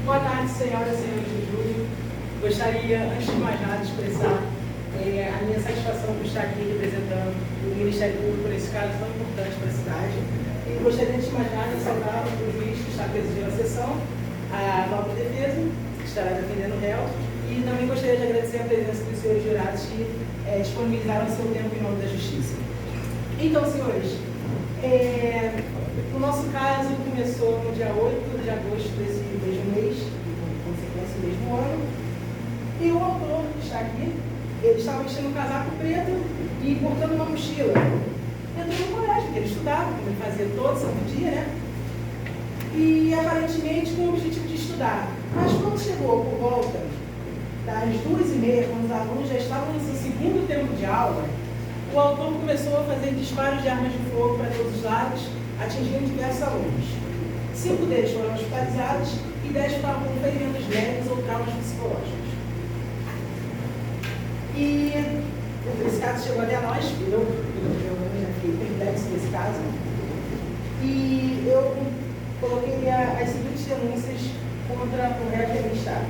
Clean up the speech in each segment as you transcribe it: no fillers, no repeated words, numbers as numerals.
Boa tarde, senhoras e senhores do júri. Gostaria, antes de mais nada, de expressar a minha satisfação por estar aqui representando o Ministério Público nesse caso tão importante para a cidade. E gostaria, antes de mais nada, de saudar o juiz que está presidindo a sessão, a nova defesa, que estará defendendo o réu, e também gostaria de agradecer a presença dos senhores jurados que disponibilizaram seu tempo em nome da Justiça. Então, senhores, o nosso caso começou no dia 8 de agosto desse mesmo mês, com consequência do mesmo ano, e o autor que está aqui, ele estava vestindo um casaco preto e portando uma mochila. Entrou no colégio, que ele estudava, como ele fazia todo santo dia, né? E aparentemente com o objetivo de estudar. Mas quando chegou por volta das 2h30, quando os alunos já estavam no seu segundo tempo de aula, o autor começou a fazer disparos de armas de fogo para todos os lados, atingindo diversos alunos. 5 deles foram hospitalizados e 10 estavam com ferimentos leves ou traumas psicológicos. E esse caso chegou até nós, eu já fiquei perplexo nesse caso, e eu coloquei as seguintes denúncias contra o réu que ali está.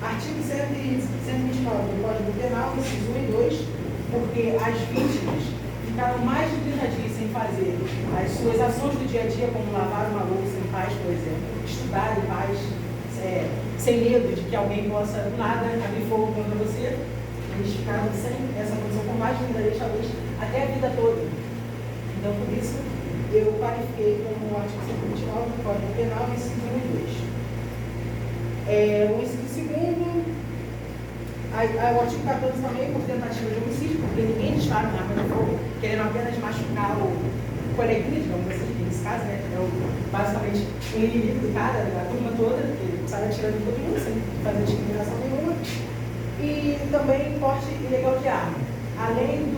Artigo 129 do Código Penal, inciso 1 e 2, porque as vítimas ficaram mais de 30 dias sem fazer as suas ações do dia a dia, como lavar uma louça em paz, por exemplo, estudar em paz, sem medo de que alguém possa, do nada, abrir fogo contra você. Eles ficaram sem essa condição por mais de 30 dias, talvez até a vida toda. Então, por isso, eu qualifiquei como o artigo 129 do Código Penal, inciso 1 e 2. O inciso segundo, o artigo 14 também, por tentativa de homicídio, porque ninguém dispara uma arma de fogo, querendo apenas machucar o coleguinha, digamos assim, nesse caso, né? É basicamente o inimigo do cara, da turma toda, que sai atirando em todo mundo, sem fazer discriminação nenhuma. E também porte ilegal de arma. Além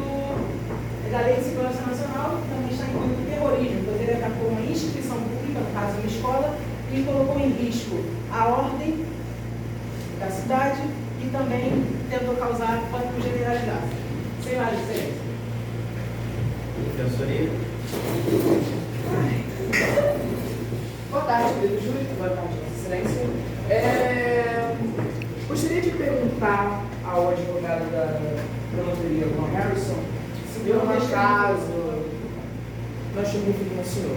da Lei de Segurança Nacional, também está incluído o terrorismo, pois ele atacou uma instituição pública, no caso uma escola, e colocou em risco a ordem da cidade e também tentou causar pânico generalizado. Senhoras e senhores. Defensoria. Boa tarde, querido júri. Boa tarde, Vossa Excelência. Gostaria de perguntar ao advogado da promotoria, Ron Harrison, se por um acaso nós estamos referindo ao senhor.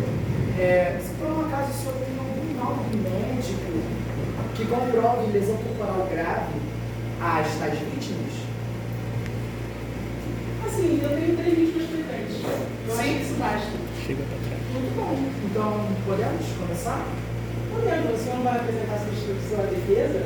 Se por um acaso o senhor tem algum laudo médico que comprove lesão corporal grave às tais vítimas? Assim, eu tenho 3 vítimas presentes. Eu acho que isso basta. Chega para trás. Muito bom. Então, podemos começar? Podemos, o senhor não vai apresentar sua defesa,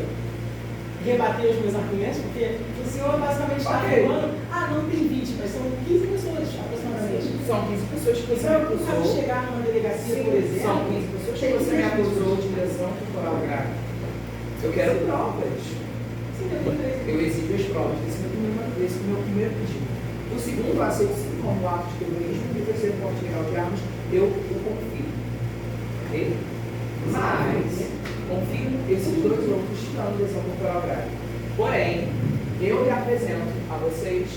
rebater os meus argumentos, porque o senhor basicamente está afirmando, não tem vítimas, são 15 pessoas aproximadamente. São 15 pessoas que você me Então, acusou. caso chegar numa delegacia, por exemplo, São 15 pessoas que você me acusou de lesão corporal grave. Eu quero provas. Sim, eu tenho 3. Eu exijo as provas. Esse é o meu primeiro pedido. O segundo, eu aceito sim como ato de terrorismo. E o terceiro, porte ilegal de armas, eu confio. Ok? Mas, confio esses 2 outros que estão em lesão corporal grave. Porém, eu lhe apresento a vocês,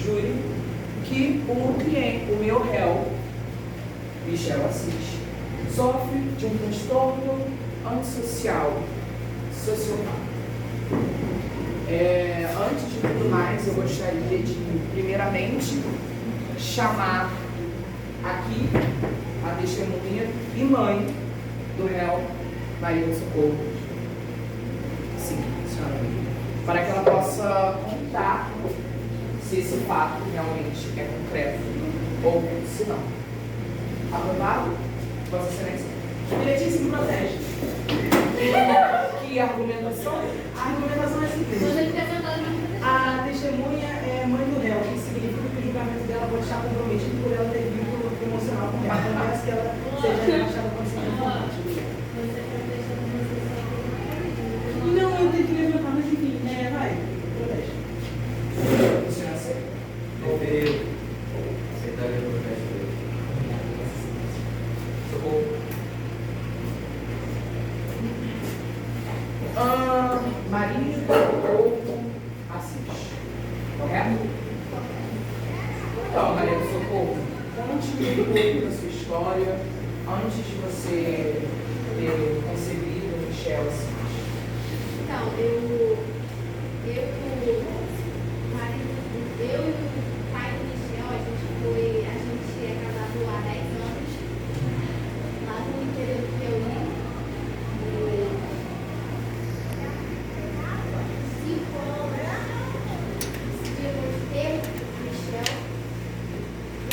júri, que o meu réu, Michel Assis, sofre de um transtorno antissocial, sociopata. Antes de tudo mais, eu gostaria de, primeiramente, chamar aqui a testemunha e mãe do réu, Maria do Socorro. Sim, senhora. Para que ela possa contar se esse fato realmente é concreto ou se não. Aprovado? Vossa Excelência? Direitíssimo protege. Que argumentação? A argumentação é simples. A testemunha é mãe do réu, que significa que o julgamento dela pode estar comprometido por ela ter vínculo emocional com o réu. Então, peço que ela seja relaxada com esse informativo. Não, eu tenho que levantar, mas enfim, vai. Protege. Você aceita? Então, Maria do Socorro, conte-me um pouco da sua história antes de você ter concebido o Michel assim. Então, eu e o pai do Michel, a gente é casado há 10 anos, lá no interior do Piauí. E 5 anos depois de ter o Michel.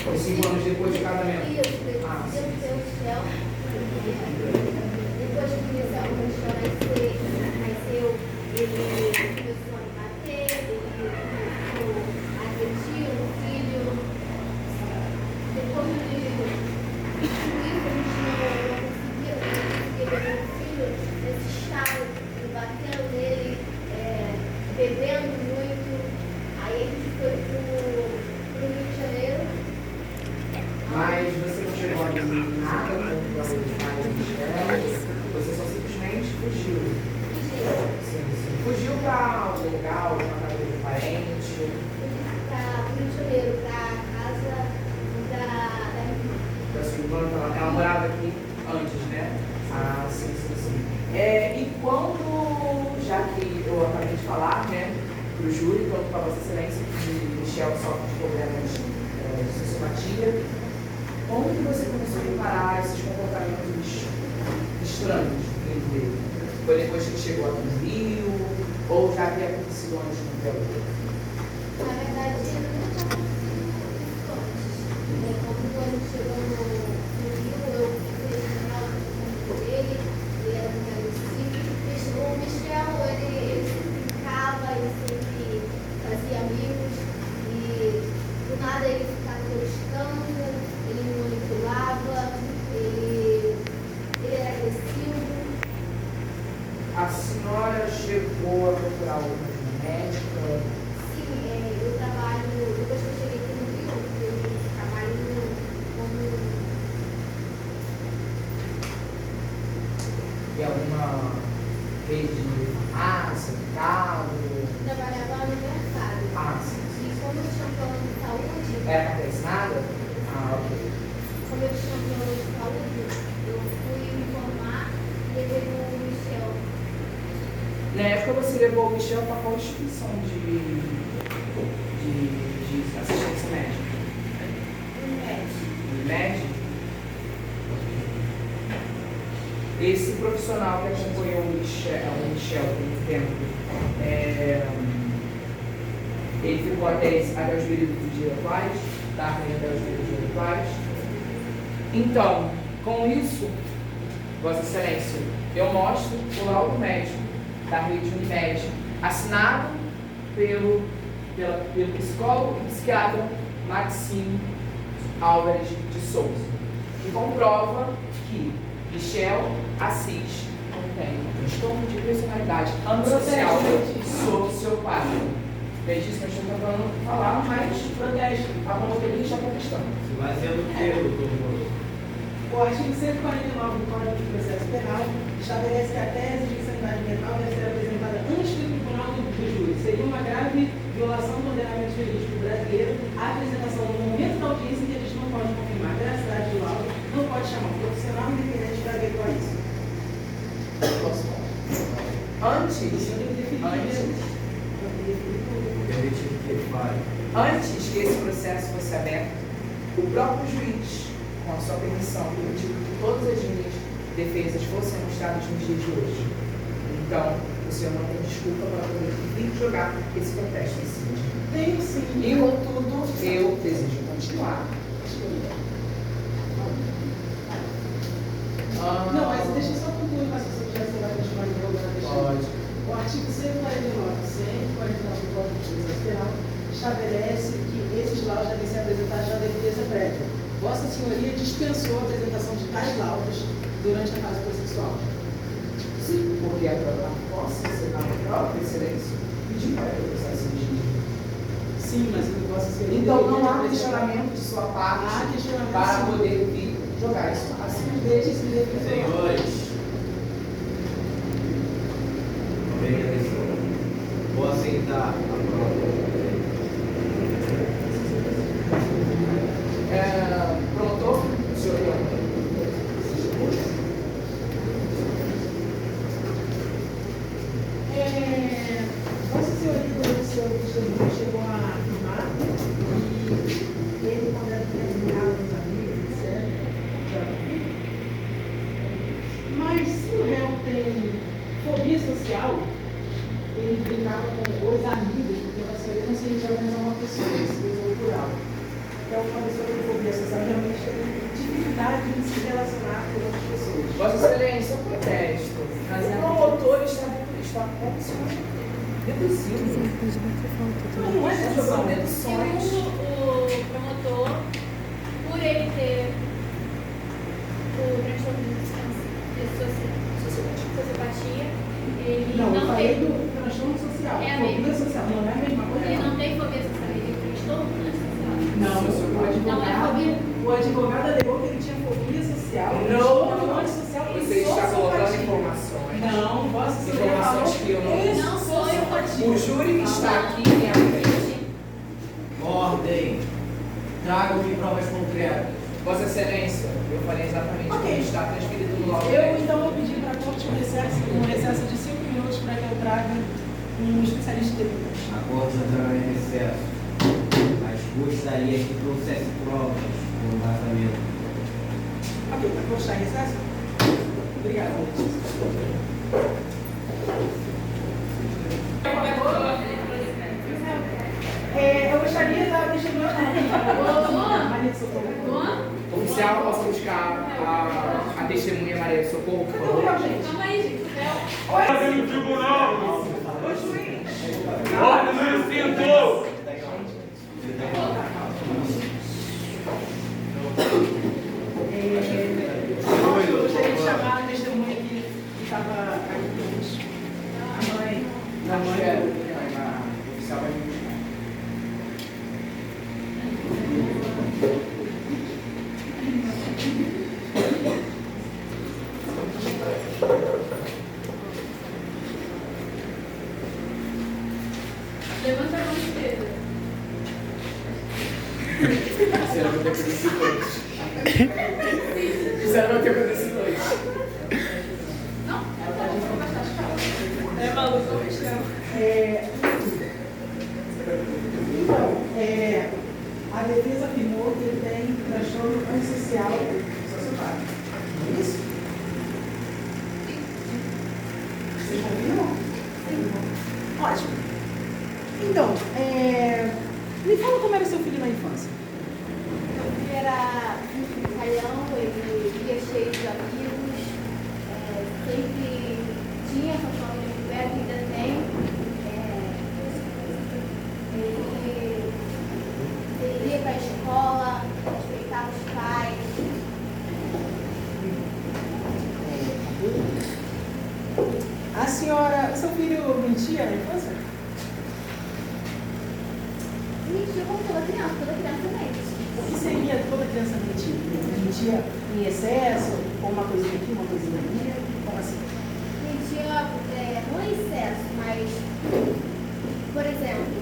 Foi 5 anos depois de casamento? Isso, depois de ter o Michel. Depois que o Michel nasceu, ele começou a me bater, ele começou a agredir o filho. Depois de isso, a gente não conseguia ver o filho nesse estado, batendo nele, bebendo muito. Aí a gente foi pro Rio de Janeiro. Mas você não chegou a dizer nada com o pai do Michel? Você só simplesmente fugiu? Fugiu para um lugar, uma casa de parente? Para o Rio de Janeiro, para a casa da irmã. Da sua irmã, ela morava aqui antes, né? Ah, sim, sim, sim. E quando, já que eu acabei de falar, né, para o júri, tanto para Vossa Excelência, que Michel sofre de problemas de sociopatia, como que você começou a reparar esses comportamentos estranhos dele? Foi depois que chegou aqui no Rio? Ou já havia acontecido antes no Piauí? Na verdade, ele não tinha acontecido antes. Quando ele chegou no Rio, eu fiz com ele era muito agressivo. O Michel, ele sempre brincava, ele sempre fazia amigos. E do nada ele ficava gostando, ele me manipulava, ele era agressivo. A senhora chegou a procurar uma médica? Sim, eu trabalho, depois que eu cheguei aqui no Rio, eu trabalho como Em alguma rede de farmácia, mercado? trabalhava no mercado. Ah, sim, E sim. como eu tinha um plano de saúde, Era patrocinada? Ah, ok. como eu tinha um plano de saúde, eu fui me informar e levei o Michel. Na época você levou o Michel para qual instituição de assistência médica? Médico? Esse profissional que acompanhou o Michel por muito tempo, ele ficou até os períodos do dia atuais, tá? Até os períodos do dia atuais. Então, com isso, Vossa Excelência, eu mostro o laudo médico da rede Unimed, assinado pelo psicólogo e psiquiatra Maxime Álvares de Souza, que comprova que Michel Assis contém um transtorno de personalidade antissocial sociopático. Veja isso que eu estou tentando falar, mas protege a promotoria está protestando. Se vai sendo o que, doutor? O artigo 149 do Código de Processo Penal estabelece que a tese de insanidade mental deve ser apresentada antes do tribunal do júri. Seria uma grave violação do ordenamento jurídico brasileiro a apresentação no momento da audiência em que a gente não pode confirmar a veracidade do laudo, não pode chamar um profissional independente para ver com isso. Antes que esse processo fosse aberto, o próprio juiz, com a sua permissão, permitiu que todas as minhas defesas fossem mostradas nos dias de hoje. Então, o senhor não tem desculpa para poder vir jogar esse protesto em cima de mim. Tenho sim. E, contudo, eu desejo continuar. Não, mas deixa eu só concluir com a sessão de já vai continuar interrogando. Pode. O artigo 149 do Código de Processo Penal estabelece que esses laudos devem ser apresentados na defesa prévia. Vossa Senhoria dispensou a apresentação de tais laudos durante a fase processual. Sim, porque a posse ser na própria excelência pedir para que o processo seja. Sim, mas o Vossa Senhoria. Então não há deveria questionamento de sua parte Há questionamento, para sim. poder vir jogar isso assim. Desde que ele Senhores, bem atenção. Vou aceitar a prova. uma pessoa com fobia social realmente tem dificuldade em se relacionar com outras pessoas. Vossa Excelência, eu protesto. O promotor está deduzindo. Não é Está fazendo Segundo deduções. o promotor, por ele ter o transtorno de sociopatia, ele Não, eu não falei tem. do transtorno social. É a Fobia mesma. social, não é a mesma coisa. Ele não tem fobia social, ele tem transtorno social. Não, meu senhor, Não é fobia. o advogado alegou que ele tinha fobia social. Não. Antissocial e Você está colocando sociopatia. informações. Não, vossa senhoria Informações falou que eu Não sou eu. sociopatia. O júri está aqui em minha frente. Ordem. Trago-me provas concretas. Vossa Excelência, eu falei exatamente o Ok. que está transferido no laudo. Eu então vou pedir para a corte um recesso de 5 minutos para que eu traga um especialista de delitos. A corte entrará em recesso, mas gostaria que trouxesse provas do vazamento. Ok, para corte está em recesso? Obrigada, Letícia. Eu gostaria da testemunha. Maria de Socorro. Oficial, posso buscar a testemunha Maria de Socorro, por favor? Não, gente. Calma aí, gente. Ordem no tribunal! Ordem no recinto! Eu gostaria de chamar a testemunha que estava aqui conosco. A mãe. Não, a oficial vai me buscar. Levanta a mão esquerda. Será que eu tenho esse dois? Será que eu tenho esse dois? Não? É maluco, eu me chamo. Então, a defesa afirmou que ele tem transtorno antissocial sociopático. Não é isso? Vocês confirmam? Ótimo. Então, me fala como era seu filho na infância. Ele era um brincalhão, ele via cheio de amigos, sempre tinha essa forma de viver, ainda tem. Ele ia para a escola, respeitava os pais. A senhora, seu filho mentia na infância? Mentia como toda criança mente. O que seria toda criança mentir? Mentia em excesso, ou uma coisinha aqui, uma coisinha ali? Como assim? Mentia não em excesso, mas, por exemplo,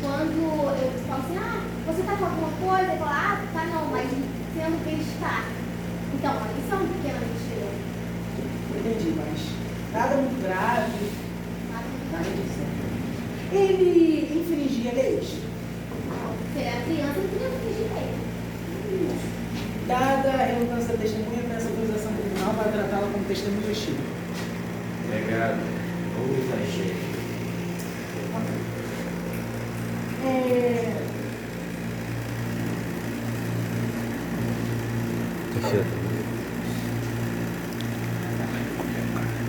quando eu falo assim, você tá com alguma coisa? Eu falo, tá não, mas sendo que ele está. Então, isso é uma pequena mentira. Entendi, mas nada muito grave, Nada nada disso. Ele infringia leis. Se é criança, ele podia fingir bem. Dada a relutância da testemunha, peço autorização criminal para tratá-la como testemunha investível. Obrigado. Ou está cheio.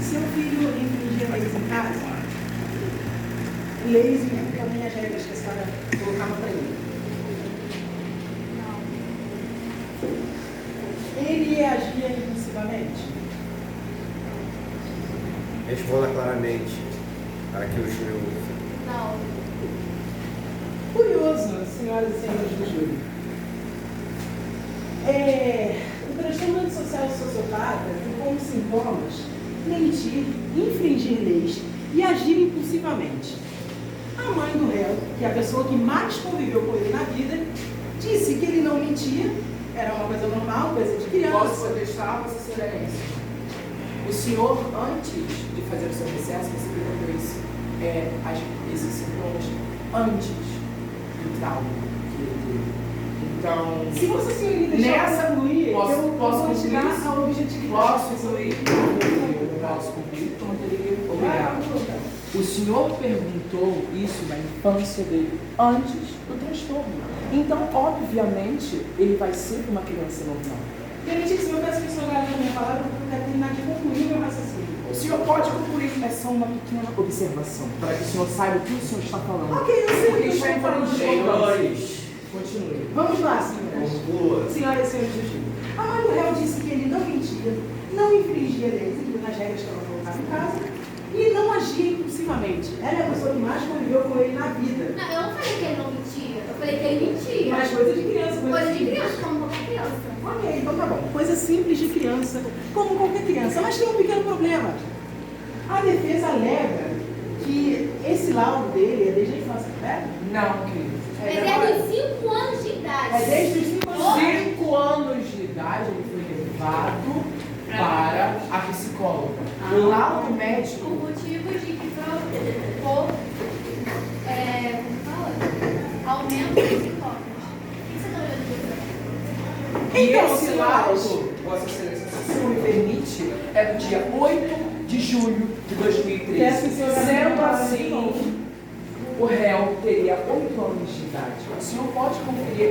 Seu filho infringia leis em casa? Leis e também as regras que a senhora colocava para ele. Ele agia impulsivamente? Responda claramente para que o júri ouça. Não. Curioso, senhoras e senhores do júri. O transtorno antissocial sociopata tem como sintomas mentir, infringir leis e agir impulsivamente. A mãe do réu, que é a pessoa que mais conviveu com ele na vida, disse que ele não mentia, era uma coisa normal, coisa de Posso criança. protestar, Vossa Excelência? O senhor, antes de fazer o seu recesso, você perguntou isso, esses sintomas antes do trauma que ele teve. Então, Se você senhoria deixar nessa, eu concluir, posso eu vou concluir tirar isso? a objetividade. Posso concluir? Posso concluir? Obrigado. O senhor perguntou isso na infância dele antes do transtorno. Então, obviamente, ele vai ser uma criança normal. Meritíssimo, eu peço que o senhor guarde a minha palavra para eu quero terminar de concluir o meu raciocínio. O senhor pode concluir, é só uma pequena observação, para que o senhor saiba o que o senhor está falando. Ok, eu sei o Porque que eu isso é estou falando. Senhores, Continue. Vamos lá, senhoras. conclua. Senhoras e senhores do juiz. A mãe do réu disse que ele não mentia, não infringia leis nas regras que ela colocava em casa e não agia impulsivamente. Ela é a pessoa que mais conviveu com ele na vida. Não, eu não falei que ele não mentia. Eu falei que ele mentia. Mas coisa de criança, Coisa de simples. criança, como qualquer criança. Ok, então tá bom. Coisa simples de criança, como qualquer criança. Mas tem um pequeno problema. A defesa alega que esse laudo dele é desde a infância, correto? Não, querido. Mas é dos 5 anos de idade. É desde os 5 anos. 5 anos de idade ele foi levado para a psicóloga. O laudo médico. Por motivos de que provocou como fala? Aumento de sintomas. O que você está olhando E Então, esse senhores. laudo, Vossa Excelência, se o senhor me permite, é do dia 8 de julho de 2013. Peço que o senhor Sendo guarde assim, o réu teria 8 anos de idade. O senhor pode conferir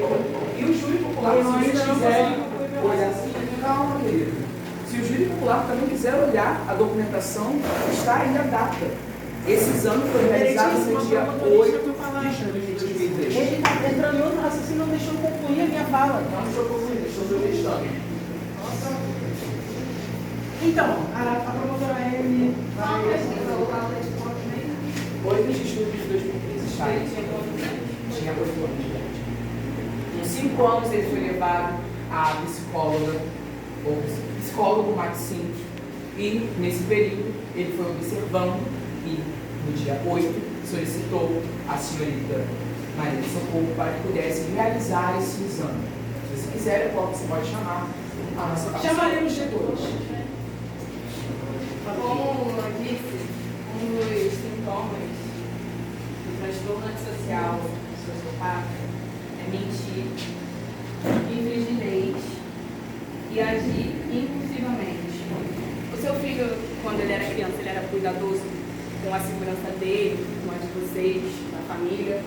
e o júri popular, Eu se vocês ainda não quiserem consigo olhar. Calma, querido. Se o júri popular também quiser olhar, a documentação está aí a data. Esse exame foi realizado no dia 8 de julho de 2013. Ele está entrando em outro raciocínio, não deixou eu concluir a minha fala. Não estou concluindo, estou solicitando. Então, a promotora M Qual vai... é o laudo de ponto mesmo? 8 de julho de 2013, está aí. Tinha 8 anos de idade. Com 5 anos ele foi levado à psicóloga, ou psicólogo Maxim, e nesse período ele foi observando e no dia 8 solicitou a senhorita Maria de Socorro para que pudesse realizar esse exame. Se você quiser, você pode chamar a nossa Chamaremos depois. Como eu disse, um dos sintomas do transtorno antissocial sociopata é mentir, infringir leis e agir impulsivamente. O seu filho, quando ele era criança, ele era cuidadoso com a segurança dele, com a de vocês, da família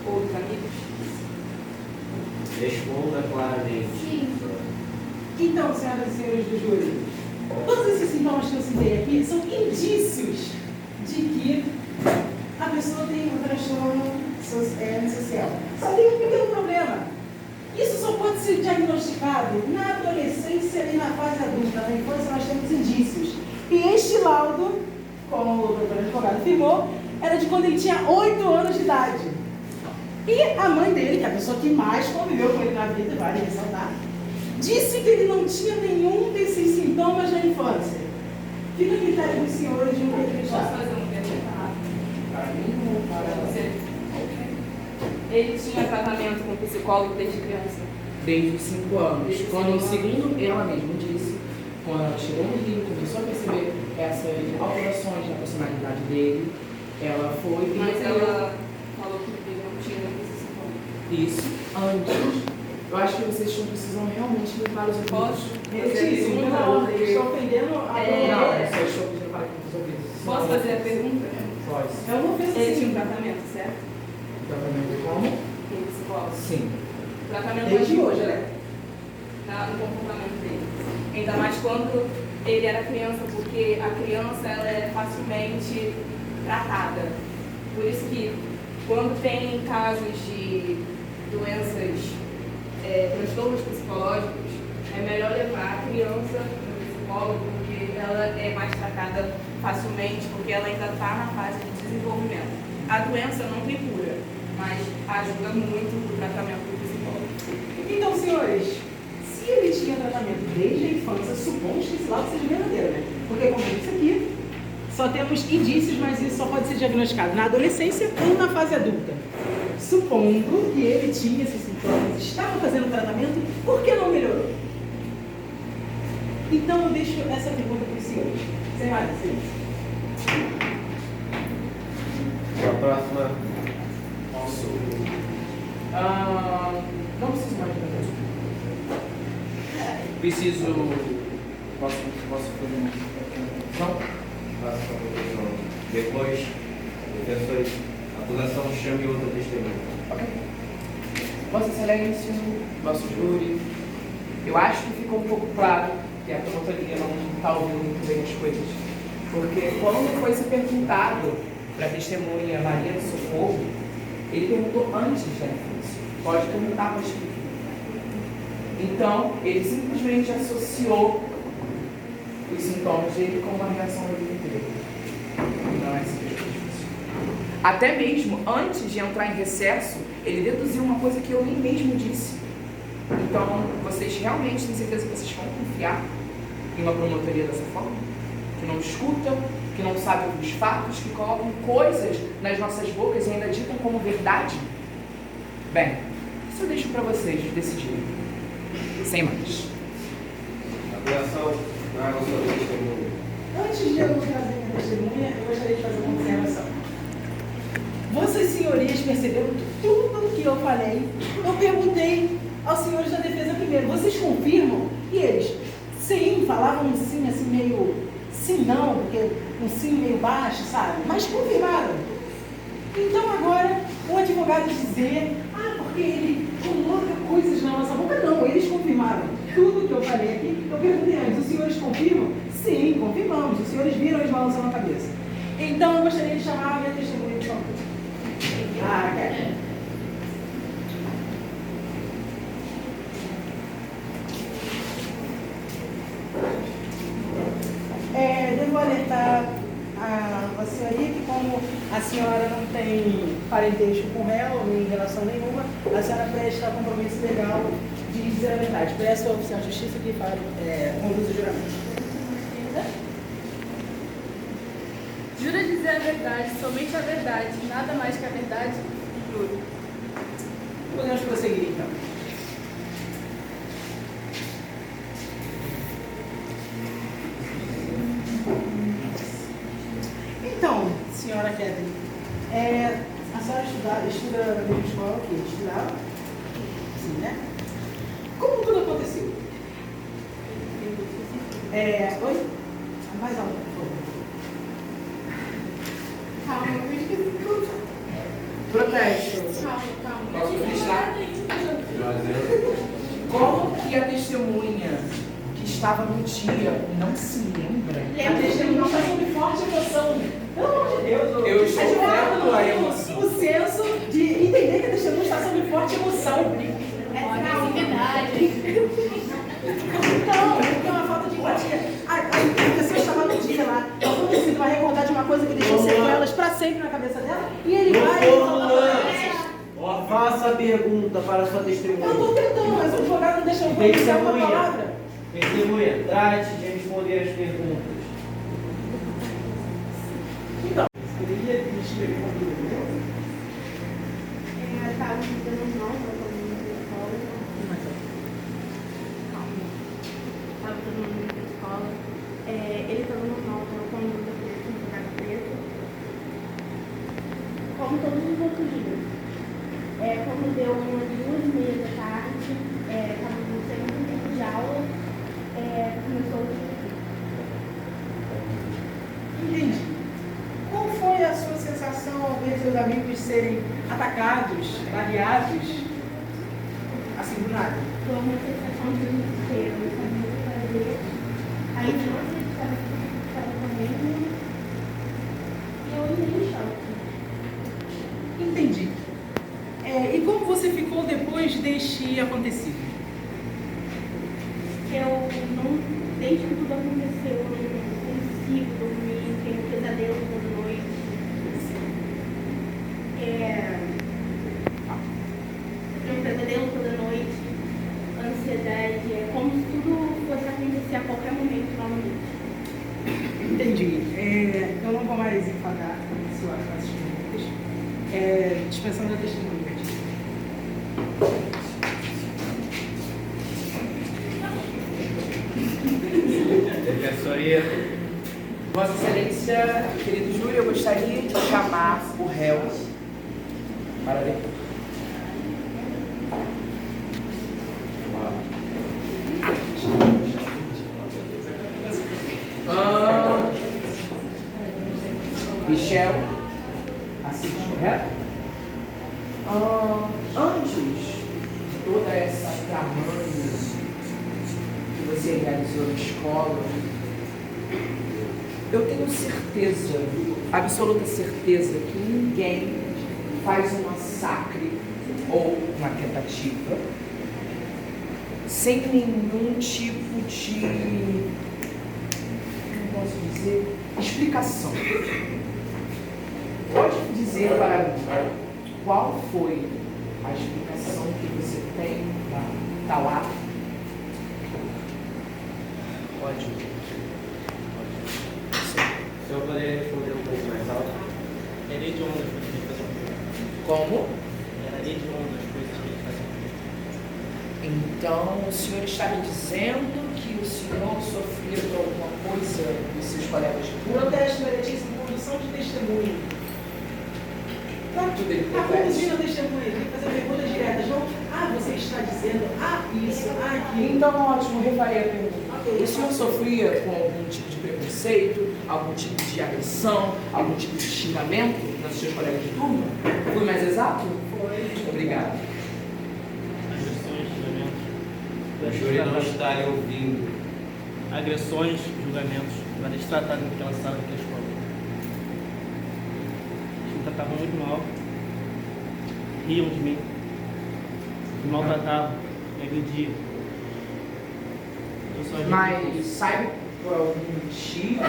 ou dos amigos? Responda claramente. Sim. Então, senhoras e senhores do júri, todos esses sintomas que eu citei aqui são indícios de que a pessoa tem um transtorno social. Só tem um pequeno problema. Isso só pode ser diagnosticado na adolescência e na fase adulta. Na infância nós temos indícios. E este laudo, como o doutor advogado afirmou, era de quando ele tinha 8 anos de idade. E a mãe dele, que é a pessoa que mais conviveu com ele na vida, vale ressaltar, disse que ele não tinha nenhum desses sintomas na infância. Fica a critério dos senhores de um Posso acreditar. fazer uma pergunta rápida? Para mim ou para Você? Ele tinha tratamento com psicólogo desde criança? desde os 5 anos. Desde os Quando, 5 segundo ela mesma disse, quando ela chegou no Rio, começou a perceber essas alterações na personalidade dele, ela foi e Mas recolheu ela falou que ele não tinha esse sintoma. isso antes. Eu acho que vocês não precisam realmente levar os ouvidos. Posso? Meritíssimo, pela ordem, estou ofendendo a Não, eu só estou pedindo para que os ouvidos. Posso fazer a pergunta? Pode. Eu não fiz Ele tinha um assim. tratamento, certo? Tratamento como? Tem psicólogo. Sim. Tratamento Desde ativo, hoje, né? no comportamento dele. Ainda mais quando ele era criança, porque a criança ela é facilmente tratada. Por isso que quando tem casos de doenças, transtornos psicológicos, é melhor levar a criança no psicólogo, porque ela é mais tratada facilmente, porque ela ainda está na fase de desenvolvimento. A doença não tem cura, mas ajuda muito o tratamento do psicólogo. Então, senhores, se ele tinha tratamento desde a infância, supomos que esse laudo seja verdadeiro, né? Porque, como eu disse aqui, só temos indícios, mas isso só pode ser diagnosticado na adolescência ou na fase adulta. Supondo que ele tinha esses sintomas, estava fazendo tratamento, por que não melhorou? Então, eu deixo essa pergunta para os senhores. Sem mais, senhores. A próxima. Não preciso mais de verdade. Preciso. Posso fazer uma. Faça a conclusão. Depois, Defensores, a acusação chame outra testemunha. Ok. Vossa Excelência, vosso júri, eu acho que ficou um pouco claro que a promotoria não está ouvindo muito bem as coisas. Porque quando foi se perguntado para a testemunha Maria do Socorro, ele perguntou antes da infância. Pode perguntar para explicar. Então, ele simplesmente associou os sintomas dele com uma reação da vida inteira. E não é assim que funciona. Até mesmo antes de entrar em recesso, ele deduziu uma coisa que eu nem mesmo disse. Então, vocês realmente têm certeza que vocês vão confiar em uma promotoria dessa forma? Que não escuta, que não sabe os fatos, que colocam coisas nas nossas bocas e ainda ditam como verdade? Bem, isso eu deixo para vocês decidirem. Sem mais. Acusação, traga sua testemunha. Antes de eu trazer minha testemunha, eu gostaria de fazer uma observação. Vossas senhorias perceberam que tudo que eu falei, eu perguntei aos senhores da defesa primeiro. Vocês confirmam? E eles, sim, falavam um sim, assim, meio sim, não, porque um sim meio baixo, sabe? Mas confirmaram. Então agora, o advogado dizer, porque ele coloca coisas na nossa boca, não, eles confirmaram. Tudo que eu falei aqui, eu perguntei antes, os senhores confirmam? Sim, confirmamos. Os senhores viram eles balançando a cabeça. Então eu gostaria de chamar a minha testemunha, por favor. Devo alertar a senhoria que, como a senhora não tem parentesco com o réu, nem relação nenhuma, a senhora presta compromisso legal de dizer a verdade. Peço ao oficial de justiça que conduz o juramento. Jura dizer a verdade, somente a verdade, nada mais que a verdade, juro. Podemos prosseguir, então. Então, senhora Catherine, a senhora estuda na mesma escola que estudava? Sim, né? Como tudo aconteceu? Oi? Mais alto, por favor. Calma, eu esqueci tudo. Protesto. Calma. Posso registrar? Como que a testemunha que estava no dia não se lembra? A testemunha está sob forte emoção. Pelo amor de Deus. Eu estou advogado vendo a emoção. o senso de entender que a testemunha está sob forte emoção. Então, é uma falta de empatia. A pessoa estava no dia lá, ela vai recordar de uma coisa que deixou sequelas para sempre na cabeça dela, e ele vai e fala, Faça a pergunta para a sua testemunha. eu estou tentando, mas o advogado não deixa eu Tem pronunciar uma testemunha. palavra. Testemunha, trate de responder as perguntas. Então, você queria me escrever uma coisa, entendeu? Eu estava dando não para todo mundo na escola. Estava todo mundo na escola. Ele estava normal, estava com luta preta, com cara preto. Como todos os outros dias. Quando deu umas 2h30 da tarde, estava no segundo tempo de aula, começou o Entendi. Qual foi a sua sensação ao ver seus amigos serem atacados, baleados, assim do nada? Foi uma sensação de desespero, não sabia o que fazer. Ainda não acreditava que estava comendo. E eu entrei em choque. Entendi. E como você ficou depois deste acontecido? Eu não, desde que tudo aconteceu, eu não consigo dormir, tenho pesadelo toda noite. Tenho pesadelo toda noite, ansiedade, é como se tudo fosse acontecer a qualquer momento novamente. Entendi. Eu não vou mais enquadrar sua testemunhas. Dispensando a testemunha. Defensoria. Vossa Excelência, querido júri, eu gostaria de chamar o réu para depor. Michel Assiste, correto? Antes de toda essa tramanha que você realizou na escola, eu tenho certeza, absoluta certeza, que ninguém faz um massacre ou uma tentativa sem nenhum tipo de, como posso dizer, explicação. Pode dizer para mim qual foi a explicação que você tem para tal ato? Pode. O senhor poderia responder um pouco mais alto? É desde uma das coisas que ele fazia. Como? Era desde uma das coisas que ele fazia. Então, o senhor está me dizendo que o senhor sofria por alguma coisa dos seus colegas de turma? Protesto meritíssimo, condução de testemunho. Tá tudo ele Está protege. conduzindo a testemunha, tem que fazer perguntas diretas, não? Você está dizendo, isso, aquilo. Então, ótimo, refarei a pergunta. Ok. O senhor sofria com algum tipo de preconceito, algum tipo de agressão, algum tipo de xingamento nos seus colegas de turma? Fui mais exato? Foi. Obrigado. Agressões, julgamentos. O júri não está lhe ouvindo. Agressões, julgamentos. Vai ser tratado naquela sala daquela escola. Eles me tratavam muito mal. Riam de mim. Me maltratavam. Me agrediam. Eu só Mas sabe por algum motivo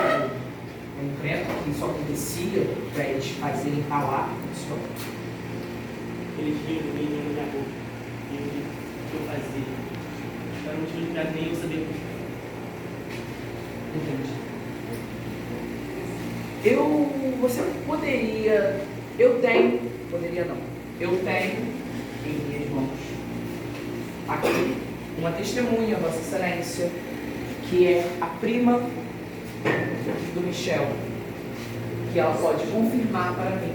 concreto que isso acontecia para eles fazerem tal ato com o senhor? Eles riam de mim na minha boca. Riam de o que eu fazia. Era um motivo de nem eu saber por quê. Entendi. Você poderia, eu tenho em minhas mãos aqui uma testemunha, Vossa Excelência, que é a prima do Michel, que ela pode confirmar para mim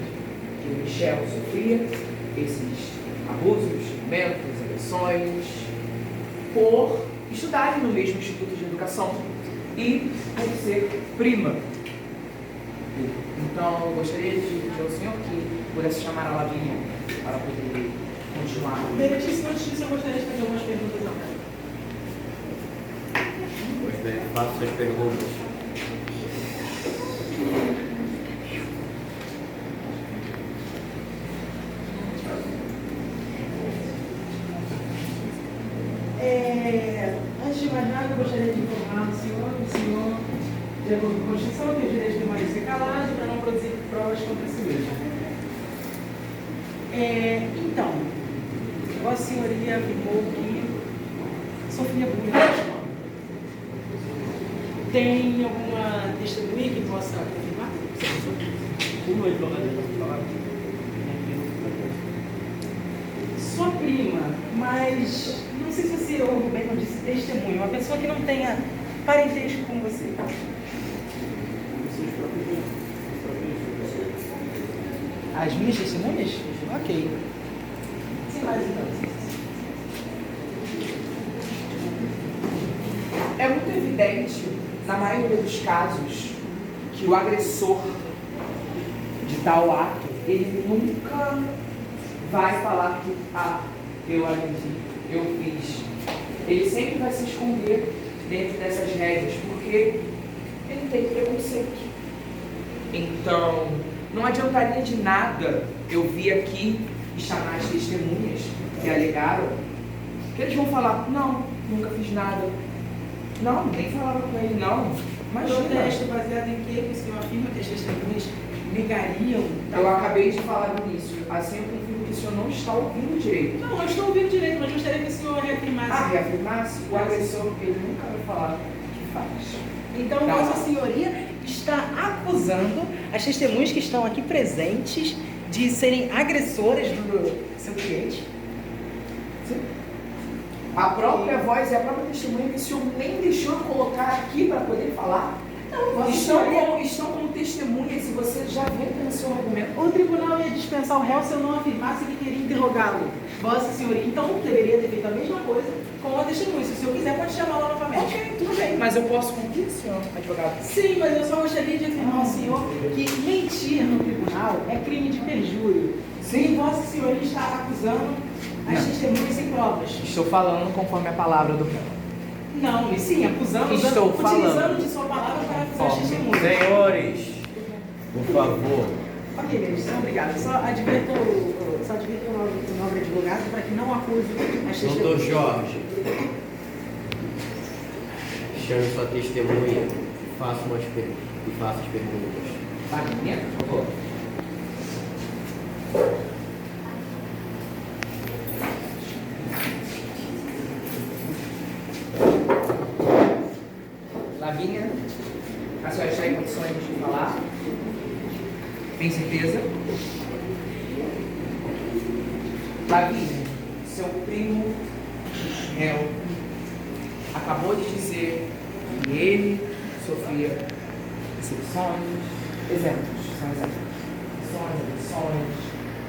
que o Michel sofria esses abusos, xingamentos, agressões, por estudarem no mesmo Instituto de Educação e por ser prima. Então, eu gostaria de pedir ao senhor que pudesse chamar a Lavínia para poder continuar. Meritíssimo, antes disso, eu gostaria de fazer algumas perguntas ao cara. Pois bem, faça suas perguntas. Antes de mais nada, eu gostaria de informar o senhor, de acordo com a Constituição, tem o direito de permanecer calado para não produzir provas contra si mesmo. Então, Vossa Senhoria afirmou que sofria bullying na escola. Tem alguma testemunha que possa confirmar? Como ele falou, falar? Sua prima, mas não sei se você ouve bem quando disse testemunho, uma pessoa que não tenha parentesco com você. As minhas testemunhas? Ok. Sem mais então. É muito evidente, na maioria dos casos, que o agressor de tal ato, ele nunca vai falar que, eu agredi, eu fiz. Ele sempre vai se esconder dentro dessas regras, porque ele tem preconceito. Então, não adiantaria de nada eu vir aqui e chamar as testemunhas que alegaram, que eles vão falar, não, nunca fiz nada. Não, nem falava com ele, não. Mas Protesto baseado em que o senhor afirma que as testemunhas negariam? eu acabei de falar no início, assim eu confirmo que o senhor não está ouvindo direito. Não, eu estou ouvindo direito, mas gostaria que o senhor reafirmasse. Reafirmasse, o agressor, ele nunca vai falar o que faz. Então, Tá. Vossa Senhoria está acusando as testemunhas que estão aqui presentes de serem agressoras do seu cliente? A própria voz e a própria testemunha que o senhor nem deixou eu colocar aqui para poder falar. Estão como testemunhas e você já vem pelo seu argumento. O tribunal ia dispensar o réu se eu não afirmasse que queria interrogá-lo. Vossa Senhoria, então deveria ter feito a mesma coisa com a testemunha. Se o senhor quiser, pode chamá-la novamente. Ok, tudo bem, mas eu posso cumprir, senhor advogado? Sim, mas eu só gostaria de afirmar ao senhor que mentir no tribunal é crime de delito. Sim, Vossa Senhoria está acusando as testemunhas sem provas. Estou falando conforme a palavra do réu. Não, e sim, acusando, Estou utilizando falando. de sua palavra para acusar as testemunhas. Senhores, por favor. Ok, ministro, obrigado. Só advirto o nobre advogado para que não acuse as Doutor testemunhas. Jorge, chame sua testemunha e faça as perguntas. Lavínia, por favor. Lavínia, a senhora está em condições de falar? Tem certeza? Lavínia, seu primo réu acabou de dizer que ele sofria decepções, exemplos, são exemplos. Decepções,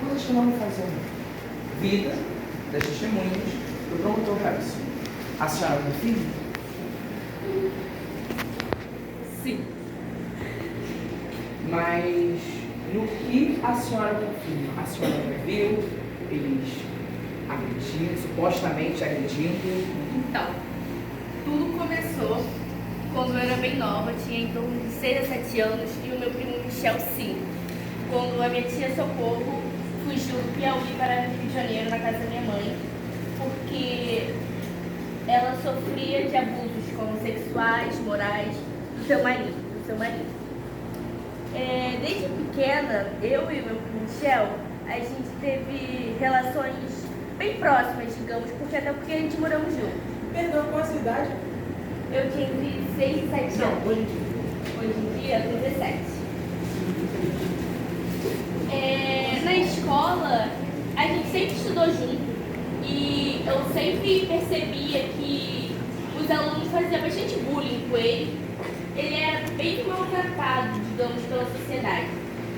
coisas que não me faziam bem. Vida das testemunhas do promotor Harrison. A senhora confirma? Sim. Mas no que a senhora confirma? A senhora viu eles agredindo, supostamente agredindo? Então, tudo começou quando eu era bem nova, tinha em torno de 6 a 7 anos, e o meu primo Michel 5. Quando a minha tia Socorro fugiu do Piauí para Rio de Janeiro, na casa da minha mãe, porque ela sofria de abusos como sexuais, morais, do seu marido. Desde pequena, eu e meu primo Michel, a gente teve relações bem próximas, digamos, até porque a gente moramos juntos. Perdão, qual a sua idade? Eu tinha entre 6 e 7 anos. Não, hoje em dia. Hoje em dia, eu tenho 17. Na escola, a gente sempre estudou junto e eu sempre percebia que os alunos faziam bastante bullying com ele. Ele era bem maltratado, digamos, pela sociedade.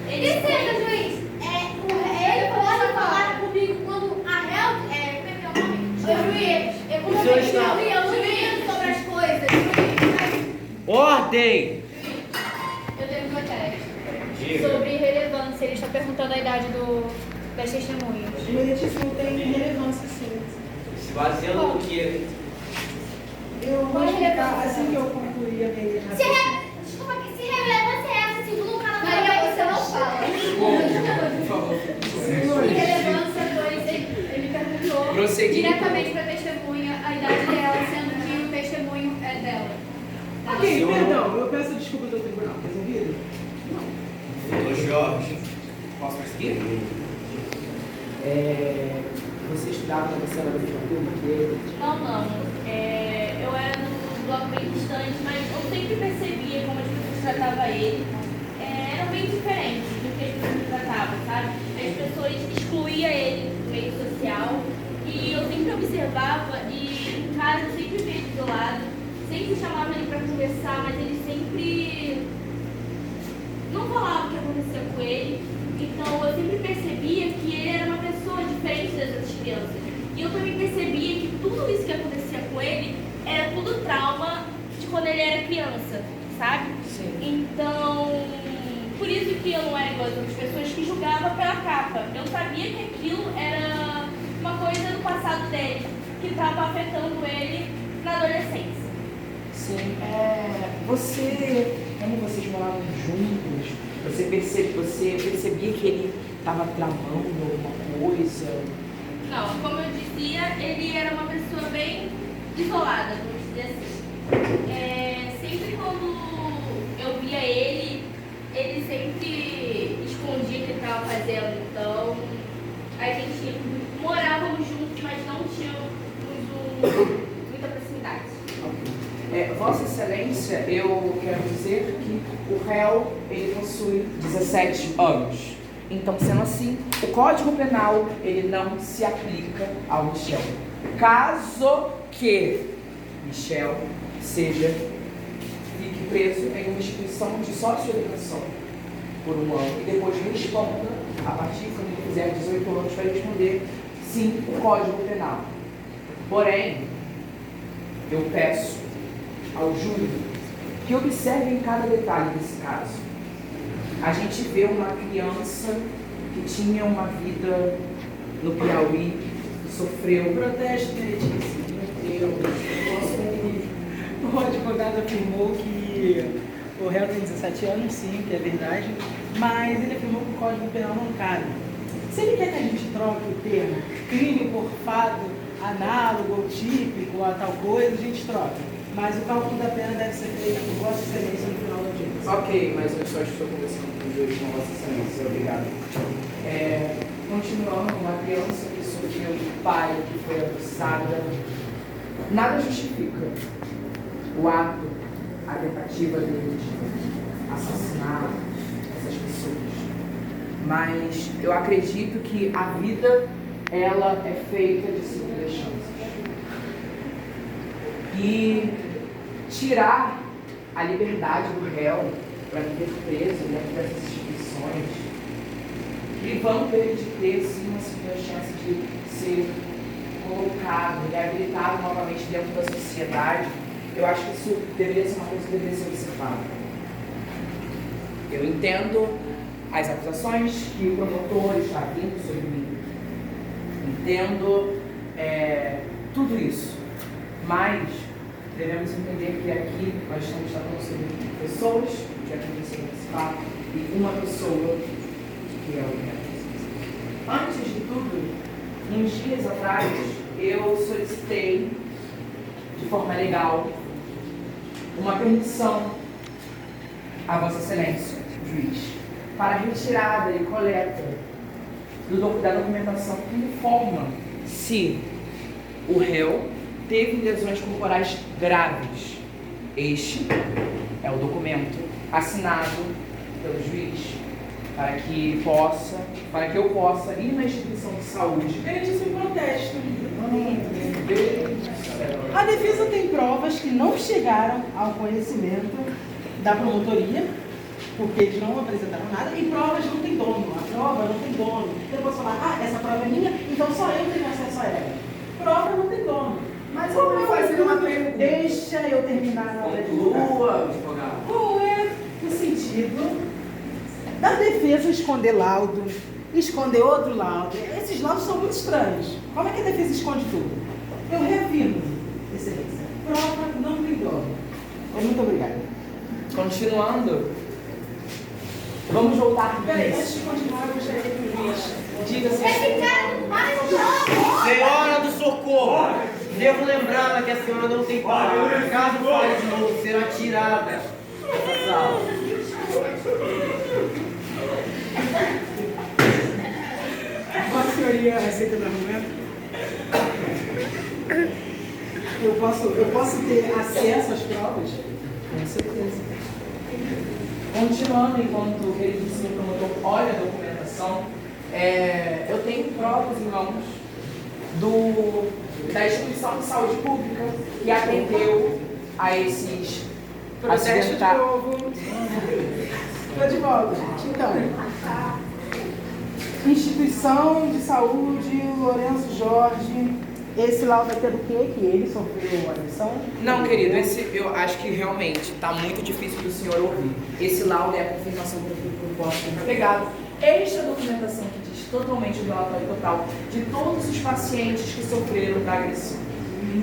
Licença, juiz. Ele pode falar comigo quando a réu... Como é que é o nome? O juiz. Eu não entendo sobre as coisas. Ordem! Eu tenho uma teste. Diga. Sobre relevância. Ele está perguntando a idade das testemunhas. O meritíssimo tem relevância, sim. Se baseando no que? Eu vou explicar assim que eu concluir a minha Desculpa, se relevância é essa, segundo o canal Maria, você não fala. Por favor. Se relevância, pois ele perguntou Prosseguindo. diretamente para a testemunha a idade dela, sendo que o testemunho é dela. Ok, perdão, eu peço desculpas ao tribunal. Resolvido? Doutor Jorge. Posso prosseguir? Você estudava na terceira da turma dele? Não. Eu era do bloco bem distante, mas eu sempre percebia como as pessoas tratavam ele. Era bem diferente do que as pessoas me tratavam, sabe? As pessoas excluíam ele do meio social e eu sempre observava e em casa eu sempre via ele do lado, sempre chamava ele para conversar, mas ele sempre não falava o que acontecia com ele. Então eu sempre percebia que ele era uma pessoa diferente das outras crianças. E eu também percebia que tudo isso que acontecia com ele era tudo trauma de quando ele era criança, sabe? Sim. Então, por isso que eu não era igual as outras pessoas que julgavam pela capa. Eu sabia que aquilo era uma coisa do passado dele, que estava afetando ele na adolescência. Sim. Como vocês moravam juntos, você percebia que ele estava tramando alguma coisa? Não, como eu dizia, ele era uma pessoa bem isolada, vamos dizer assim. Sempre quando eu via ele sempre escondia o que ele estava fazendo. Então, a gente morávamos juntos, mas não tínhamos muita proximidade. Vossa Excelência, eu quero dizer que o réu, ele possui 17 anos. Então, sendo assim, o Código Penal, ele não se aplica ao Michel. Caso que Michel fique preso em uma instituição de socioeducação por 1 ano e depois responda, a partir quando ele fizer 18 anos, para responder sim o Código Penal. Porém, eu peço ao júri que observem cada detalhe desse caso. A gente vê uma criança que tinha uma vida no Piauí, que sofreu. Protesto meritíssimo. Eu posso concluir. O advogado afirmou que o réu tem 17 anos, sim, que é verdade, mas ele afirmou que o Código Penal não cabe. Se ele quer que a gente troque o termo crime por fato análogo ou típico a tal coisa, a gente troca. Mas o cálculo da pena deve ser feito por Vossa Excelência no final da audiência. Ok, mas eu só estou conversando com o juiz, com Vossa Excelência. Obrigado. Continuando, uma criança que sofreu um pai que foi abusada, nada justifica o ato, a tentativa dele de assassinar essas pessoas. Mas eu acredito que a vida, ela é feita de segundas chances. E tirar a liberdade do réu para viver preso dentro dessas instituições, privando ele de ter sim uma segunda chance de ser colocado, reabilitado novamente dentro da sociedade, eu acho que isso deveria ser uma coisa que deveria ser observada. Eu entendo as acusações que o promotor está vindo sobre mim. Entendo tudo isso. Mas devemos entender que aqui nós estamos tratando sobre pessoas que aconteceram nesse fato e uma pessoa que é o réu. Antes de tudo, uns dias atrás, eu solicitei de forma legal uma permissão a Vossa Excelência, juiz, para retirada e coleta da documentação que informa se o réu teve lesões corporais graves. Este é o documento assinado pelo juiz para que eu possa ir na instituição de saúde. Ele disse em protesto. A defesa tem provas que não chegaram ao conhecimento da promotoria, porque eles não apresentaram nada, e provas não tem dono. A prova não tem dono. Eu posso falar, essa prova é minha, então só eu tenho acesso a ela. Prova não tem dono. Mas eu vou fazer uma pergunta. Deixa eu terminar na Conclua, advogado. Qual é o sentido da defesa esconder laudo, esconder outro laudo? Esses laudos são muito estranhos. Como é que a defesa esconde tudo? Eu reafirmo, Excelência, prova não tem dono. Muito obrigada. Continuando, vamos voltar. Peraí, antes de continuar, eu gostaria que o juiz diga se Esse cara não para de falar. Senhora do Socorro, devo lembrar que a senhora não tem palavra. Caso fale de novo, será tirada dessa sala. Vossa Senhoria aceita o argumento? Eu posso ter acesso às provas? Com certeza. Continuando, enquanto ele disse que o promotor olha a documentação, eu tenho provas em mãos da instituição de saúde pública que atendeu a esses Protesto de acidentados. novo. Estou de volta, gente. Então, Instituição de Saúde, Lourenço Jorge. Esse laudo aqui é do quê? Que ele sofreu agressão? Não, querido, eu acho que realmente está muito difícil do senhor ouvir. Esse laudo é a confirmação do que eu posso ter pegado. Esta documentação que diz totalmente o relatório total de todos os pacientes que sofreram da agressão.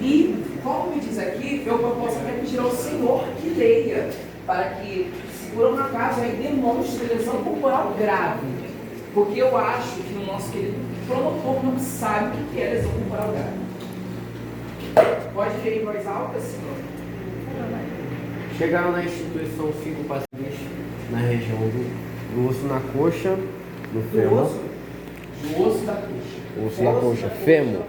E, como me diz aqui, eu posso até pedir ao senhor que leia, para que, se por um acaso, aí demonstre lesão corporal grave. Porque eu acho que o nosso querido promotor não sabe o que é lesão corporal grave. Pode ler em voz alta, senhor? Chegaram na instituição 5 pacientes na região do osso na coxa, do fêmur. Do osso da coxa. Osso na coxa, fêmur.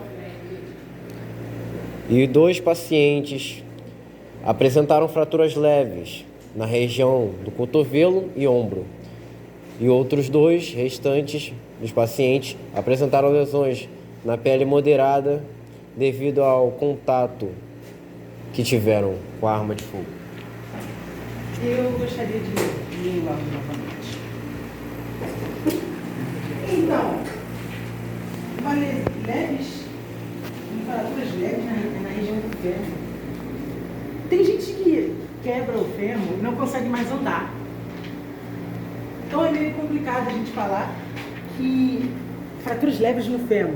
E 2 pacientes apresentaram fraturas leves na região do cotovelo e ombro. E outros 2 restantes dos pacientes apresentaram lesões na pele moderada devido ao contato que tiveram com a arma de fogo. Eu gostaria de ler o laudo novamente. Então, fraturas leves na região do fêmur. Tem gente que quebra o fêmur e não consegue mais andar. Então é meio complicado a gente falar que fraturas leves no fêmur.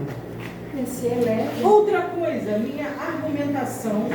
Esse é leve. Outra coisa, minha argumentação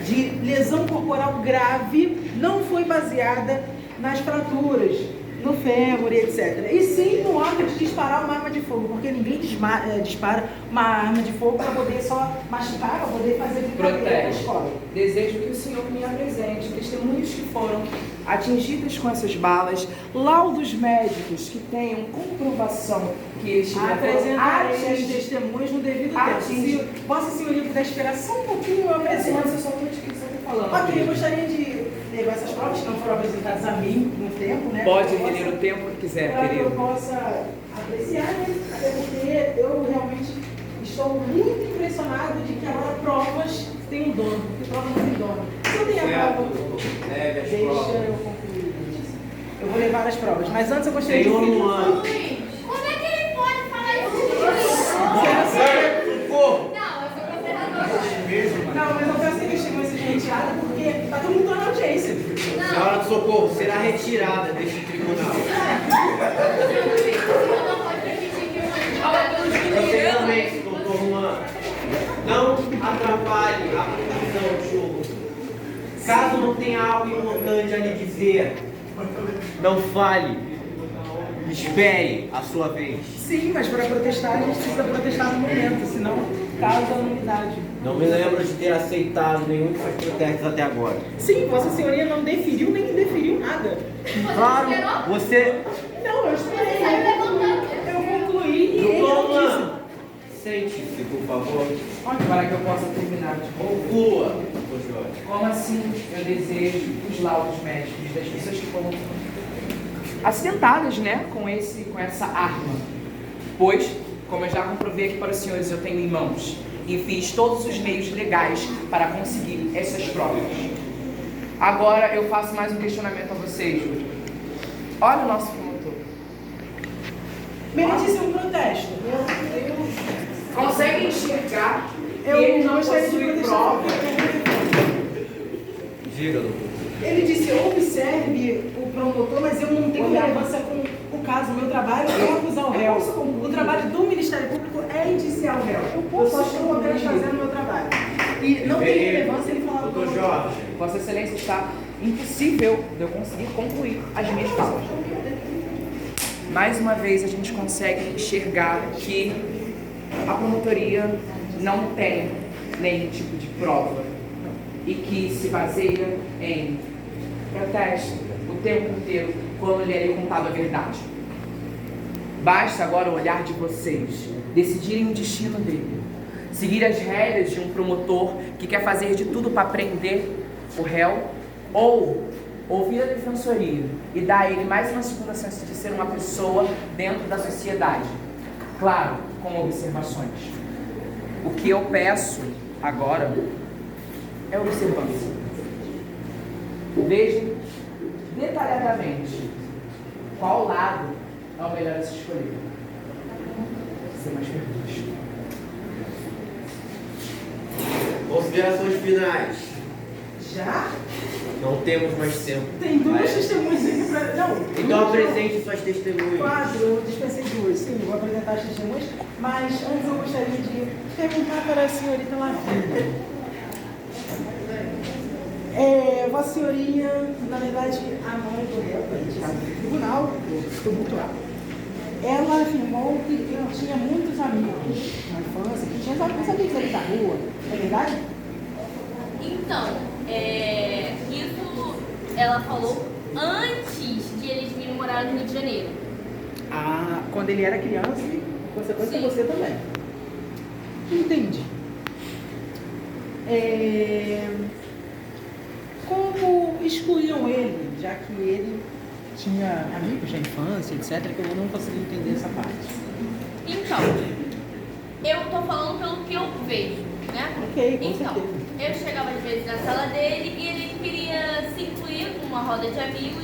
de lesão corporal grave não foi baseada nas fraturas, no fêmur e etc. E sim no ato de disparar uma arma de fogo, porque ninguém dispara uma arma de fogo para poder só machucar, para poder fazer brincadeira na Protege. escola. Desejo que o Senhor me apresente testemunhos que foram atingidas com essas balas, laudos médicos que tenham comprovação que eles tiveram Apresentarei as testemunhas no devido tempo. Se Vossa Senhoria puder esperar só um pouquinho, eu apresento. Mas eu só estou te falando. Ok, eu gostaria de levar essas provas que não foram apresentadas a mim no tempo, né? Pode Para que eu reler o tempo que quiser, para que eu querido. possa apreciar, né? Até porque eu realmente estou muito impressionado de que agora provas têm um dono, porque prova não tem dono. Se eu tenho a prova, Leve as deixa provas. eu concluir. Eu vou levar as provas, mas antes eu gostaria Senhor de... Luan. Como é que ele pode falar isso? Socorro! Não, eu sou conservadora. Não, mas eu peço que a testemunha seja retirada porque tá todo mundo na audiência. Senhora do Socorro, será retirada deste tribunal. Não pode permitir que eu Você também, doutor Juan, não atrapalhe a conclusão do jogo. Caso não tenha algo importante a lhe dizer, não fale. Espere a sua vez. Sim, mas para protestar a gente precisa protestar no momento, senão causa anonimidade. Não me lembro de ter aceitado nenhum de seus protestos até agora. Sim, Vossa Senhoria não deferiu nem indeferiu nada. Claro, você... Não, eu esperei. saiu levantando. Eu concluí e ele Doutor não disse. Juan, sente-se, por favor. Para que eu possa terminar de Conclua, doutor Jorge. Como assim eu desejo os laudos médicos das pessoas que foram acidentadas, né, com essa arma? Pois, como eu já comprovei aqui para os senhores, eu tenho em mãos e fiz todos os meios legais para conseguir essas provas. Agora eu faço mais um questionamento a vocês. Olha o nosso promotor. Meritíssimo um protesto. Consegue enxergar que Eu ele não gostaria de possui protestar. prova? Diga, doutor. Ele disse, observe o promotor, mas eu não tenho relevância com o caso. O meu trabalho é acusar o réu. O trabalho do Ministério Público é indiciar o réu. Eu só estou apenas fazendo o meu trabalho. E não tem relevância ele falar do Doutor promotor. Jorge, Vossa Excelência, está impossível de eu conseguir concluir as minhas falas. Mais uma vez a gente consegue enxergar que a promotoria não tem nenhum tipo de prova e que se baseia em protesto o tempo inteiro quando lhe é contado a verdade. Basta agora o olhar de vocês decidirem o destino dele, seguir as regras de um promotor que quer fazer de tudo para prender o réu, ou ouvir a defensoria e dar a ele mais uma segunda chance de ser uma pessoa dentro da sociedade. Claro, com observações. O que eu peço agora é observância. Veja detalhadamente qual lado é o melhor a se escolher. Sem mais perguntas. considerações finais. Já? Não temos mais tempo. Tem duas testemunhas aqui pra... Não. Então apresente suas testemunhas. 4, eu dispensei 2. Sim, vou apresentar as testemunhas. Mas antes eu gostaria de perguntar para a senhorita Lavínia. Vossa Senhoria, na verdade, a mãe do réu, para retirar do tribunal, do tumultuar, ela afirmou que eu tinha muitos amigos na infância, que tinha muitos amigos ali da rua. É verdade? Então, isso ela falou antes de eles virem morar no Rio de Janeiro. Ah, quando ele era criança e, por consequência, Sim. você também. Entendi. Como excluíam ele, já que ele tinha amigos da infância, etc., que eu não consegui entender essa parte. Então, eu tô falando pelo que eu vejo, né? Ok, com Então, certeza. eu chegava às vezes na sala dele e ele queria se incluir numa roda de amigos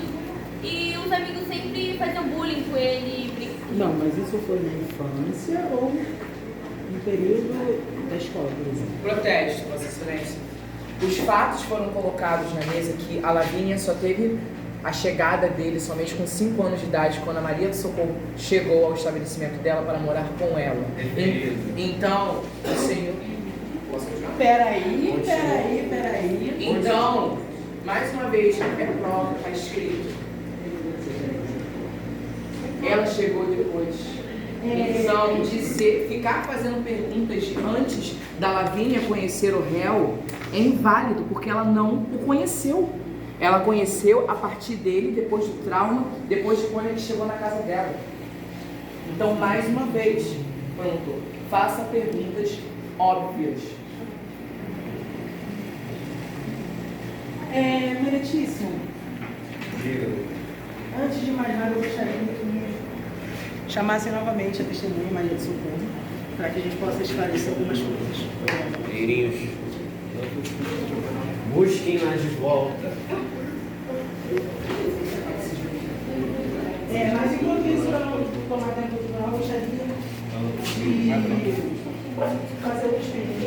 e os amigos sempre faziam bullying com ele. Não, mas isso foi na infância ou no período da escola, por exemplo? Protesto, Vossa Excelência. Os fatos foram colocados na mesa que a Lavínia só teve a chegada dele somente com 5 anos de idade, quando a Maria do Socorro chegou ao estabelecimento dela para morar com ela. Então, o Senhor... Posso continuar? Peraí. Então, mais uma vez, é prova, está escrito. Ela chegou depois. Então, ficar fazendo perguntas antes da Lavínia conhecer o réu é inválido, porque ela não o conheceu. Ela conheceu a partir dele, depois do trauma, depois de quando ele chegou na casa dela. Então, mais uma vez, pronto, faça perguntas óbvias. Meritíssimo, antes de mais nada, eu gostaria que chamasse novamente a testemunha Maria do Socorro, para que a gente possa esclarecer algumas coisas. Meirinhos, busquem-na de volta. Mas enquanto isso, para não tomar tempo do final, eu gostaria de fazer outras perguntas.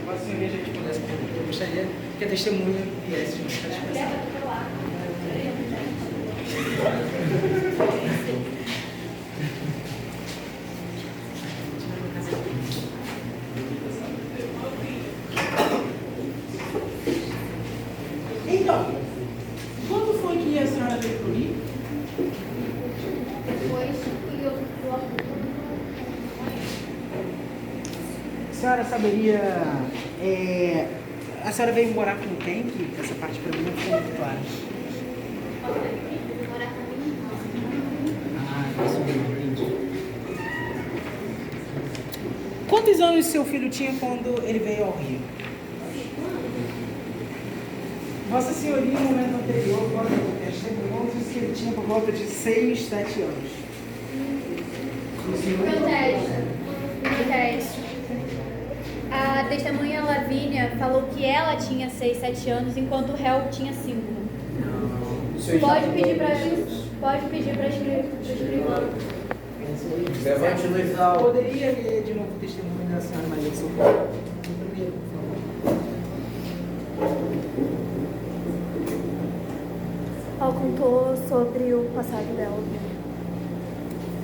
Pode ser que a gente pudesse perguntar. Eu gostaria que a testemunha viesse junto para expressar. Então, quando foi que a senhora veio para o Rio? Depois que eu A senhora saberia... a senhora veio morar com quem? Que essa parte para mim não ficou muito clara. morar com minha irmã. Isso mesmo, entendi. Quantos anos seu filho tinha quando ele veio ao Rio? Vossa Senhoria, no momento anterior, quando o testemunho disse que ele tinha por volta de 6, 7 anos. Meu teste. A testemunha Lavínia falou que ela tinha 6, 7 anos, enquanto o réu tinha 5. Pode pedir para escrever. Levante luz alto. Poderia ler de novo o testemunho da senhora Maria do Socorro? Primeiro, por favor. Ela contou sobre o passado dela.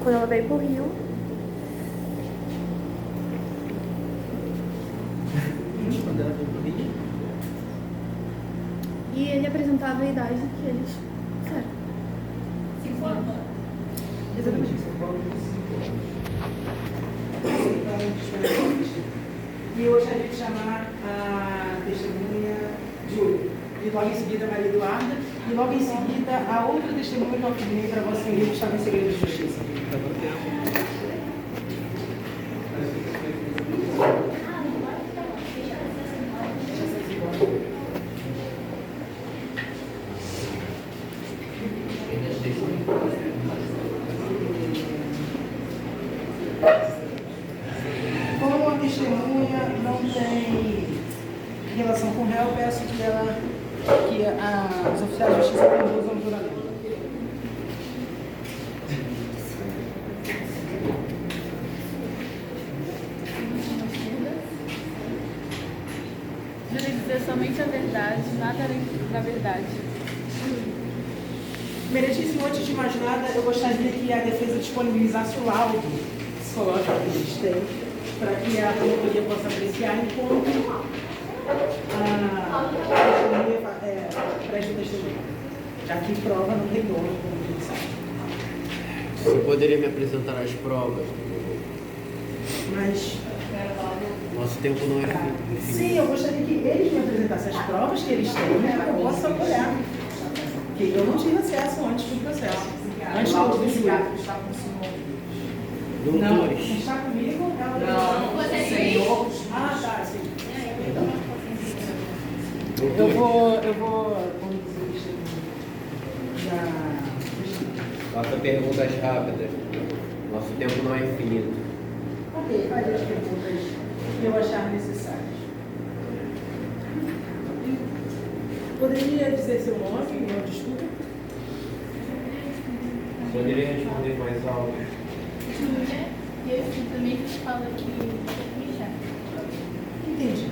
Quando ela veio pro Rio. Quando ela veio pro Rio. E ele apresentava a idade que eles disseram. 5 anos. Exatamente isso. E eu gostaria de chamar a testemunha Júlia. E logo em seguida a Maria Eduarda. E logo em seguida a outra testemunha que eu afirmei para Vossa Senhoria que estava em segredo de justiça. Como a testemunha não tem relação com o réu, peço que os oficiais de justiça conduzam o juramento. Jurei dizer somente a verdade, nada além da verdade. Meritíssimo, antes de mais nada, eu gostaria que a defesa disponibilizasse o laudo psicológico que eles têm, para que a promotoria possa apreciar enquanto a testemunha presta o testemunho. Já que prova não tem dono, como a gente sabe. Você poderia me apresentar as provas? Mas, Nosso tempo não é infinito. sim, eu gostaria que eles me apresentassem as provas que eles têm, para que eu possa apoiar. Porque eu não tive acesso antes do processo. Antes do julgamento. Não, Doutores. está comigo? Não, Você Senhor. Ah, tá, sim. Eu vou conduzir o testemunho Faça perguntas rápidas. Nosso tempo não é infinito. Ok, farei as perguntas que eu achar necessárias. Poderia dizer seu nome, meu desculpa? Poderia responder mais alto? E eu simplesmente falo que me chama. Entendi.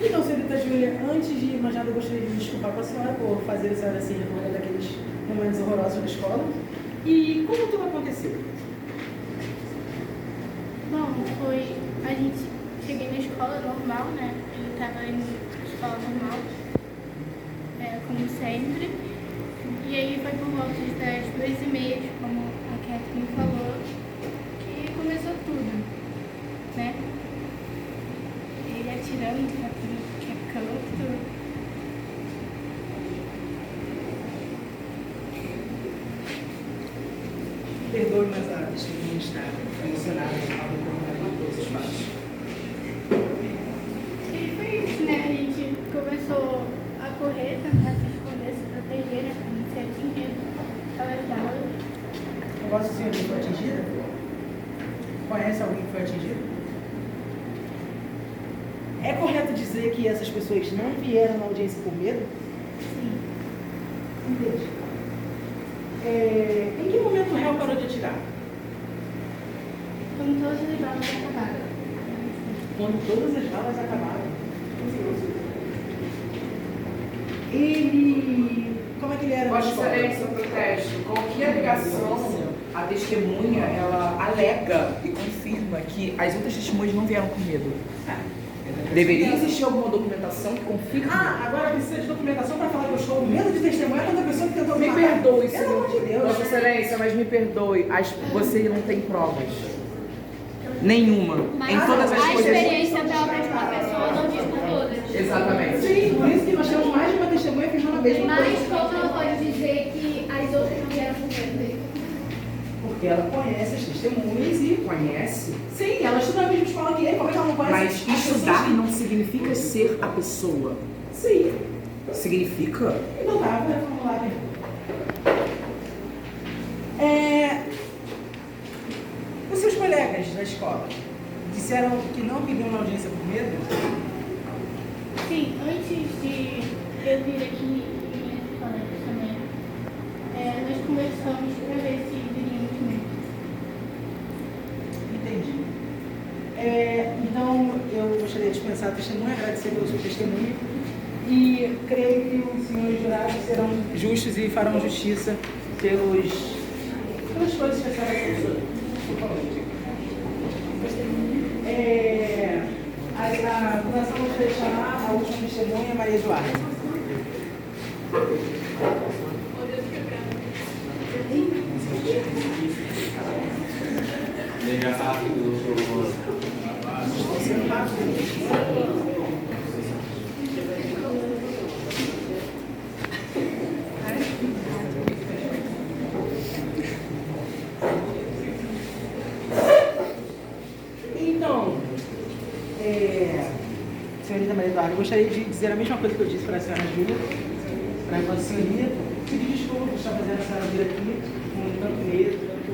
Então, senhorita Júlia, antes de mais nada, eu gostaria de me desculpar com a senhora por fazer a senhora assim recordar daqueles momentos horrorosos na escola. E como tudo aconteceu? Bom, foi. A gente cheguei na escola normal, né? Ele estava indo na escola normal, como sempre. E aí foi por volta das 2h30, como a Catherine falou, que começou tudo, né? Ele atirando pra tudo que é canto. Perdoe, mas a testemunha está emocionada ao recordar todos os fatos. E foi isso, né? A gente começou a correr, tentar se esconder, se proteger, né? Pra não ser atingido pelas balas. Vossa senhoria foi atingida? Conhece alguém que foi atingido? É correto dizer que essas pessoas não vieram na audiência por medo? Sim. Entendi. Em que momento o réu parou de atirar? Quando todas as balas acabaram. Quando todas as balas acabaram. Ele... Como é que ele era na Vossa escola? Excelência, eu protesto. Com que alegação a testemunha, ela alega e confirma que as outras testemunhas não vieram com medo? Deveria existir alguma documentação que confirme? Agora precisa de documentação para falar que eu estou com medo de testemunhar quando a pessoa que tentou me Me matar. perdoe, Pelo amor de Deus. Vossa Excelência, mas me perdoe. Você não tem provas. Nenhuma. Mas Em todas as a coisas. experiência própria de uma pessoa não diz por todas. Exatamente. Sim, por isso que nós temos mais de uma testemunha afirmando a mesma Mas coisa. como ela pode dizer que as outras não vieram com medo? Porque ela conhece as testemunhas e... Conhece? Sim, ela estuda na mesma escola que ele. Como é que ela não conhece? Mas as pessoas estudar que- não significa ser a pessoa. Sim. Significa? Então tá, vou reformular a pergunta. Os seus colegas da escola disseram que não pediam na audiência por medo? Sim, antes de eu vir aqui em restaurante também, nós conversamos para ver se viríamos mesmo. Entendi. Então, eu gostaria de dispensar a testemunha, agradecer pelo seu testemunho e creio que os senhores jurados serão justos e farão justiça pelas coisas que a senhora falou. A fundação gostaria de chamar a última testemunha, Maria Eduarda. Veja rápido, Estou sendo rápido. Então, senhorita Maria Eduarda, eu gostaria de dizer a mesma coisa que eu disse para a senhora Júlia, para a vossa senhoria, pedir desculpa por estar fazendo a senhora vir aqui com tanto medo, tanto...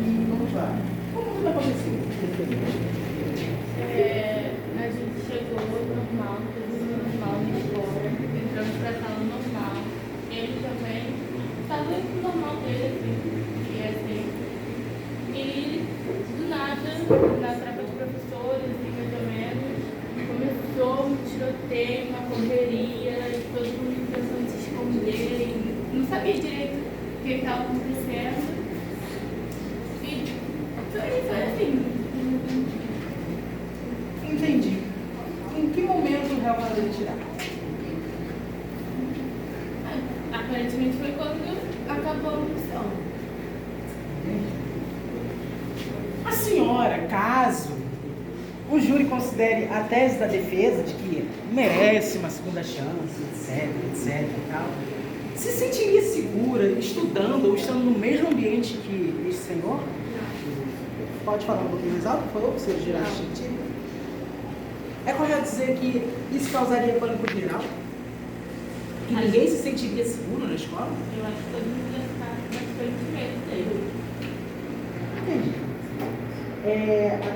E vamos lá. Como tudo aconteceu? A gente chegou normal, todo mundo normal na escola, entramos pra sala normal. Ele também estava no normal dele, assim, que é assim. E do nada, na troca de professores, assim, mais ou menos, começou um tiroteio, uma correria, e todo mundo tentando se esconder, e não sabia direito o que estava acontecendo. E foi assim. Entendi. Em que momento o réu parou de tirar? Aparentemente foi quando acabou a missão. A senhora, caso o júri considere a tese da defesa de que merece uma segunda chance, etc e tal, se sentiria segura estudando ou estando no mesmo ambiente que esse senhor? Pode falar um pouquinho mais alto, por favor, senhor jurado distintivo? É correto dizer que isso causaria pânico geral? Que ninguém se sentiria seguro na escola? Eu acho que todo mundo ia ficar bastante medo dele. Entendi. A